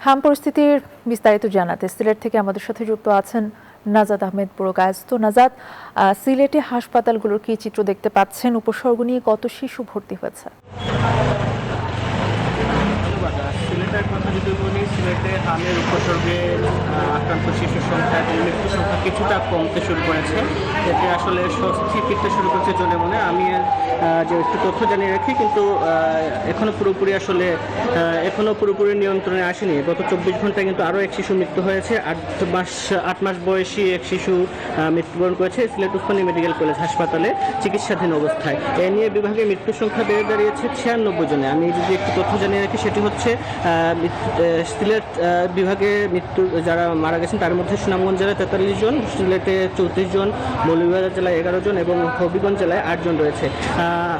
হাম পরিস্থিতির বিস্তারিত জানাতে সিলেট থেকে আমাদের সাথে যুক্ত আছেন নাজাদ আহমেদ পুরকায়েত। তো নাজাদ, সিলেটে হাসপাতালগুলোর কি চিত্র দেখতে পাচ্ছেন? উপসর্গ নিয়ে কত শিশু ভর্তি হয়েছে? সিলেটের কথা যদি বলি, সিলেটে হামের উপসর্গে আক্রান্ত শিশুর সংখ্যা এবং মৃত্যুর সংখ্যা কিছুটা কমতে শুরু করেছে। এতে আসলে স্বস্তি ফিরতে শুরু করেছে বলে মনে আমি যে একটু তথ্য জানিয়ে রাখি, কিন্তু এখনও পুরোপুরি নিয়ন্ত্রণে আসেনি। গত 24 ঘন্টায় কিন্তু আরও এক শিশু মৃত্যু হয়েছে। 8 মাস বয়সী এক শিশু মৃত্যুবরণ করেছে সিলেট উসমানী মেডিকেল কলেজ হাসপাতালে চিকিৎসাধীন অবস্থায়। এ নিয়ে বিভাগে মৃত্যুর সংখ্যা বেড়ে দাঁড়িয়েছে 96 জনে। আমি যদি একটু তথ্য জানিয়ে রাখি, সেটি হচ্ছে সিলেট বিভাগে যারা মারা গেছেন তার মধ্যে সুনামগঞ্জ জেলায় 43 জন, সিলেটে 34 জন, মৌলভীবাজার জেলায় 11 জন এবং হবিগঞ্জ জেলায় 8 জন রয়েছে।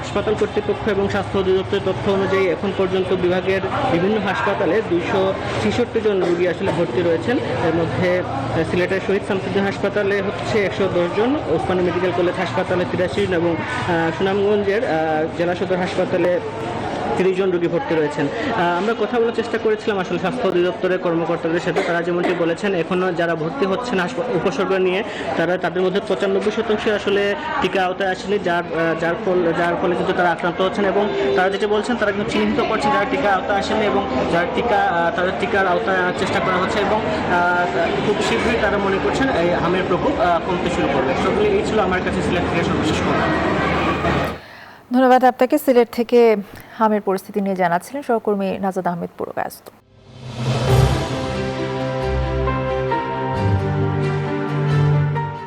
হাসপাতাল কর্তৃপক্ষ এবং স্বাস্থ্য অধিদপ্তরের তথ্য অনুযায়ী এখন পর্যন্ত বিভাগের বিভিন্ন হাসপাতালে 266 জন রোগী আসলে ভর্তি রয়েছেন। এর মধ্যে সিলেটের শহীদ শামসুদ্দিন হাসপাতালে হচ্ছে 110 জন, ওসমানী মেডিকেল কলেজ হাসপাতালে 83 জন এবং সুনামগঞ্জের জেলা সদর হাসপাতালে 30 জন রোগী ভর্তি রয়েছেন। আমরা কথা বলার চেষ্টা করেছিলাম আসলে স্বাস্থ্য অধিদপ্তরের কর্মকর্তাদের সাথে। তারা যেমনটি বলেছেন, এখনও যারা ভর্তি হচ্ছেন উপসর্গ নিয়ে তাদের মধ্যে 95% আসলে টিকা আওতায় আসেনি, যার ফলে কিন্তু তারা আক্রান্ত হচ্ছেন। এবং তারা যেটা বলছেন, তারা কিন্তু চিহ্নিত করছেন যারা টিকা আওতায় আসেনি এবং তাদের টিকার আওতায় আনার চেষ্টা করা হচ্ছে এবং খুব শীঘ্রই তারা মনে করছেন এই হামের প্রকোপ কমতে শুরু করবে। সেগুলি এই ছিল আমার কাছে সিলেট থেকে সর্বশেষ খবর। ধন্যবাদ আপনাকে। সিলেট থেকে হামের পরিস্থিতি নিয়ে জানাচ্ছিলেন সহকর্মী নাজাদ আহমেদ পুরকায়েত।